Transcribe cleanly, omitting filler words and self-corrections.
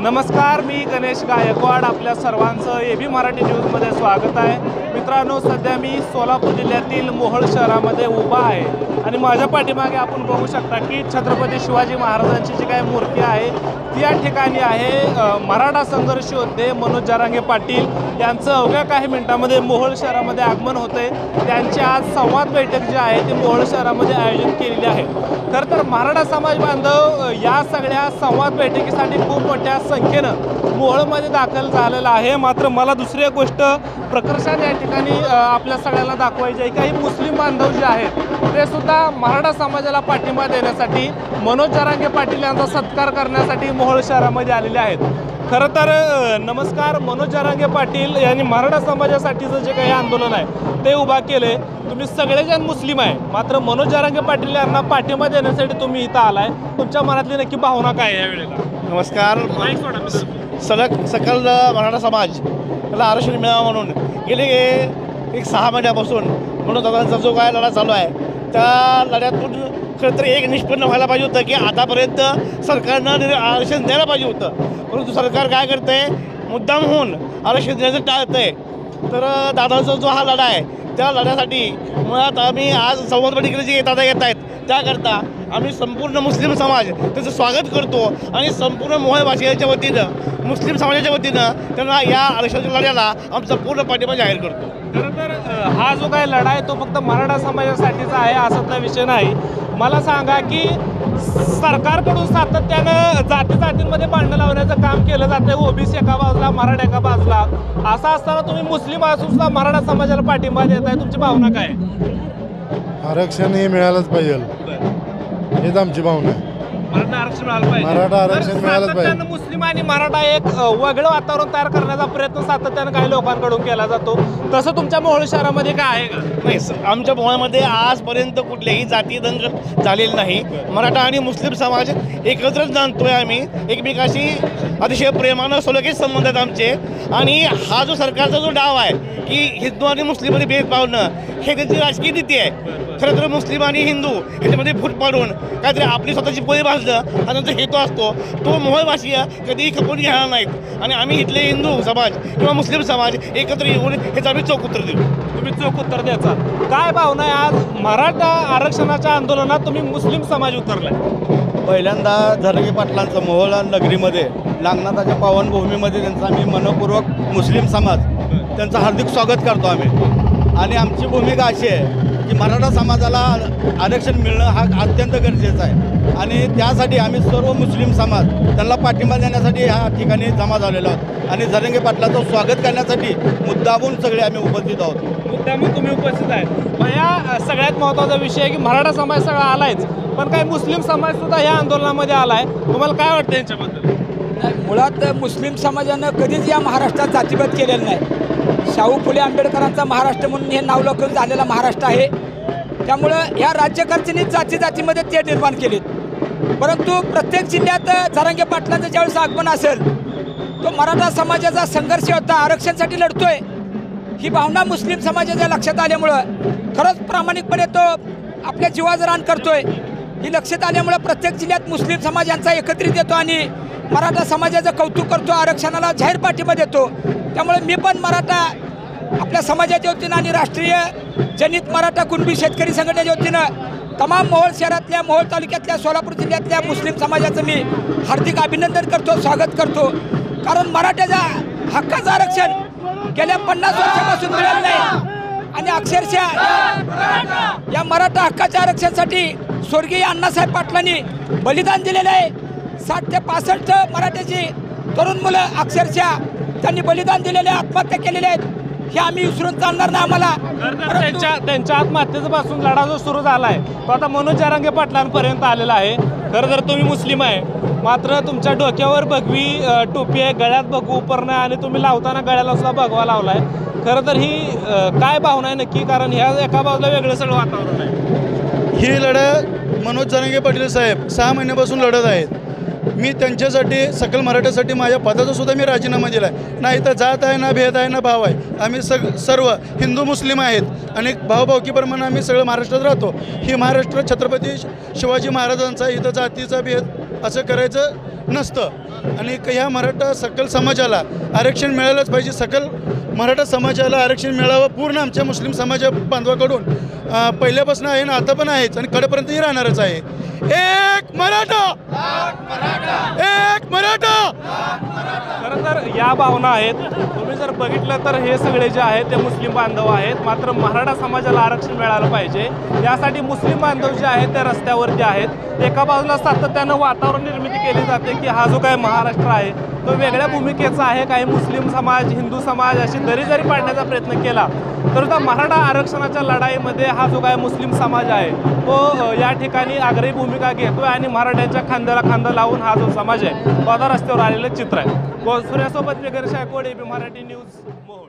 नमस्कार, मी गणेश गायकवाड. आपल्या सर्वांचं एबी मराठी न्यूजमध्ये स्वागत आहे. मित्रांनो, सध्या मी सोलापूर जिल्ह्यातील मोहोळ शहरामध्ये उभा आहे आणि माझ्या पाठीमागे आपण बघू शकता की छत्रपती शिवाजी महाराजांची जी काही मूर्ती आहे ती या ठिकाणी आहे. मराठा संघर्ष योद्धे मनोज जरांगे पाटील यांचं अवघ्या काही मिनिटांमध्ये मोहोळ शहरामध्ये आगमन होते. त्यांची आज संवाद बैठक जी आहे ती मोहोळ शहरामध्ये आयोजित केलेली आहे. खरं तर मराठा समाज बांधव या सगळ्या संवाद बैठकीसाठी खूप मोठ्या संख्येनं मोहोळमध्ये दाखल झालेला आहे. मात्र मला दुसरी एक गोष्ट प्रकर्षाने या ठिकाणी आपल्या सगळ्यांना दाखवायची आहे. काही मुस्लिम बांधव जे आहेत ते सुद्धा मराठा समाजाला पाठिंबा देण्यासाठी मनोज जरांगे पाटील यांचा सत्कार करण्यासाठी मोहोळ शहरामध्ये आलेले आहेत. खरं तर नमस्कार, मनोज जरांगे पाटील यांनी मराठा समाजासाठीचं जे काही आंदोलन आहे ते उभा केले. तुम्ही सगळेजण मुस्लिम आहे, मात्र मनोज जरांगे पाटील यांना पाठिंबा देण्यासाठी तुम्ही इथं आलाय. तुमच्या मनातली नक्की भावना काय आहे यावेळेला? नमस्कार. सकल मराठा समाज त्याला आरक्षण मिळावं म्हणून गेले एक 6 महिन्यापासून म्हणून दादांचा जो काय लढा चालू आहे त्या लढ्यातून खरं तर एक निष्पन्न व्हायला पाहिजे होतं की आतापर्यंत सरकारनं आरक्षण द्यायला पाहिजे होतं, परंतु सरकार काय करतं आहे, मुद्दाम होऊन आरक्षण देण्याचं टाळतं आहे. तर दादांचा जो हा लढा आहे त्या लढ्यासाठी मुळात आम्ही आज संवाद बैठकीला जे दादा येत आहेत त्याकरता आम्ही संपूर्ण मुस्लिम समाज त्याचं स्वागत करतो आणि संपूर्ण मोहोळ भाषेच्या वतीनं मुस्लिम समाजाच्या वतीनं त्यांना या आरक्षणाच्या लढ्याला आमचा पूर्ण पाठिंबा जाहीर करतो. खरं तर हा जो काही लढा आहे तो फक्त मराठा समाजासाठीचा आहे असातला विषय नाही. मला सांगा की सरकारकडून सातत्यानं जातींमध्ये भांडणं लावण्याचं काम केलं जातं. ओबीसी एका बाजूला, मराठा एका बाजूला. असं असताना तुम्ही मुस्लिम असून सुद्धा मराठा समाजाला पाठिंबा देत आहे. तुमची भावना काय? आरक्षण हे मिळालंच पाहिजे, हेच आमची भावना आहे. मराठा आरक्षण मिळालं पाहिजे. मराठा आरक्षण मिळालंच पाहिजे. मुस्लिम आणि मराठा एक वेगळं वातावरण तयार करण्याचा प्रयत्न सातत्यानं काही लोकांकडून केला जातो. तसं तुमच्या मोहोळ शहरामध्ये काय आहे का? नाही, आमच्या मोहोळमध्ये आजपर्यंत कुठलेही जाती दंगल झालेली नाही. मराठा आणि मुस्लिम समाज एकत्रच जाणतोय आम्ही. एकमेकाशी अतिशय प्रेमानं सलोखे संबंध आहेत आमचे. आणि हा जो सरकारचा जो डाव आहे की हिंदू आणि मुस्लिममध्ये भेदभाव न, हे त्यांची राजकीय नीती आहे. खरं तर मुस्लिम आणि हिंदू ह्याच्यामध्ये फूट पाडून काहीतरी आपली स्वतःची पोळी भाजणं हा त्यांचा हेतू असतो. तो मोहोळवासीय कधीही खपवून घेणार नाहीत आणि आम्ही इथले हिंदू समाज किंवा मुस्लिम समाज एकत्र येऊन ह्याचं आम्ही चोख उत्तर देऊ. तुम्ही चोख उत्तर द्यायचा. काय भावना आहे आज मराठा आरक्षणाच्या आंदोलनात तुम्ही मुस्लिम समाज उतरलाय? पहिल्यांदा जरांगे पाटलांचं मोहोळ नगरीमध्ये नागनाथाच्या पावनभूमीमध्ये त्यांचं आम्ही मनपूर्वक मुस्लिम समाज त्यांचं हार्दिक स्वागत करतो आम्ही. आणि आमची भूमिका अशी आहे की मराठा समाजाला आरक्षण मिळणं हा अत्यंत गरजेचं आहे आणि त्यासाठी आम्ही सर्व मुस्लिम समाज त्यांना पाठिंबा देण्यासाठी ह्या ठिकाणी जमा झालेलो आहोत आणि जरांगे पाटलाचं स्वागत करण्यासाठी मुद्दामून सगळे आम्ही उपस्थित आहोत. मुद्दामून तुम्ही उपस्थित आहे. या सगळ्यात महत्त्वाचा विषय आहे की मराठा समाज सगळा आलायच, पण काही मुस्लिम समाज सुद्धा या आंदोलनामध्ये आलाय. तुम्हाला काय वाटतं यांच्याबद्दल? मुळात मुस्लिम समाजानं कधीच या महाराष्ट्रात जातीभेद केलेला नाही. शाहू फुले आंबेडकरांचा महाराष्ट्र म्हणून हे नावलौकिक झालेला महाराष्ट्र आहे. त्यामुळं या राज्यकर्त्यांनी जातीमध्ये ते निर्माण केलेत. परंतु प्रत्येक जिल्ह्यात जरांगे पाटलांचं ज्यावेळेस आगमन असेल तो मराठा समाजाचा संघर्ष होता, आरक्षणासाठी लढतोय ही भावना मुस्लिम समाजाच्या लक्षात आल्यामुळं खरंच प्रामाणिकपणे तो आपल्या जीवाचं रान करतोय ही लक्षात आल्यामुळं प्रत्येक जिल्ह्यात मुस्लिम समाज यांचा एकत्रित येतो आणि मराठा समाजाचं कौतुक करतो, आरक्षणाला जाहीर पाठिंबा देतो. त्यामुळे मी पण मराठा आपल्या समाजाच्या वतीनं आणि राष्ट्रीय जनित मराठा कुणबी शेतकरी संघटनेच्या वतीनं तमाम मोहोळ शहरातल्या, मोहोळ तालुक्यातल्या, सोलापूर जिल्ह्यातल्या मुस्लिम समाजाचं मी हार्दिक अभिनंदन करतो, स्वागत करतो. कारण मराठ्याच्या हक्काचं आरक्षण गेल्या 50 वर्षापासून मिळालं नाही आणि अक्षरशः या मराठा हक्काच्या आरक्षणासाठी स्वर्गीय अण्णासाहेब पाटलांनी बलिदान दिलेलं आहे. 60 ते 65 मराठ्याची तरुण मुलं अक्षरशः त्यांनी बलिदान दिलेले, आत्महत्या केलेल्या आहेत. हे आम्ही विसरून चालणार नाही आम्हाला. त्यांच्या आत्महत्येचा पासून लढा जो सुरू झाला आहे तो आता मनोज जरांगे पाटलांपर्यंत आलेला आहे. खरं तर तुम्ही मुस्लिम आहे, मात्र तुमच्या डोक्यावर भगवी टोपी आहे, गळ्यात भगवू उपरणं आणि तुम्ही लावताना गळ्याला सुद्धा भगवा लावला आहे. खरं तर ही काय भावना आहे नक्की? कारण ह्या एका बाजूला वेगळं सगळं वातावरण आहे. ही लढा मनोज जरांगे पाटील साहेब 6 महिन्यापासून लढत आहेत. मी त्यांच्यासाठी, सकल मराठ्यासाठी माझ्या पदाचा सुद्धा मी राजीनामा दिला आहे. ना इथं जात आहे, ना भेद आहे, ना भाव आहे. आम्ही सर्व हिंदू मुस्लिम आहेत आणि भाऊभावकीप्रमाणे आम्ही सगळं महाराष्ट्रात राहतो. ही महाराष्ट्र छत्रपती शिवाजी महाराजांचा, इथं जातीचा भेद असं करायचं नसतं आणि ह्या मराठा सकल समाजाला आरक्षण मिळालंच पाहिजे. सकल मराठा समाजाला आरक्षण मिळावं पूर्ण आमच्या मुस्लिम समाजा बांधवाकडून पहिल्यापासून आहे ना आता पण आहेच आणि कडेपर्यंतही राहणारच आहे. एक मराठा, एक मराठा. खरं तर या भावना आहेत. तुम्ही जर बघितलं तर हे सगळे जे आहेत ते मुस्लिम बांधव आहेत. मात्र मराठा समाजाला आरक्षण मिळालं पाहिजे यासाठी मुस्लिम बांधव जे आहेत ते रस्त्यावरती आहेत. एका बाजूला सातत्यानं वातावरण निर्मिती केली जाते की हा जो काय महाराष्ट्र आहे तो वेगळ्या भूमिकेचा आहे. काही मुस्लिम समाज, हिंदू समाज अशी दरी जरी पाडण्याचा प्रयत्न केला तर त्या मराठा आरक्षणाच्या लढाईमध्ये हा जो काय मुस्लिम समाज आहे तो या ठिकाणी आग्रही भूमिका घेतोय आणि मराठ्यांच्या खांद्याला खांदा लावून हा जो समाज आहे तो आता रस्त्यावर आलेलं चित्र आहे. सूर्यासोबत वगैरे शायकोड, AB मराठी न्यूज, मोहोळ.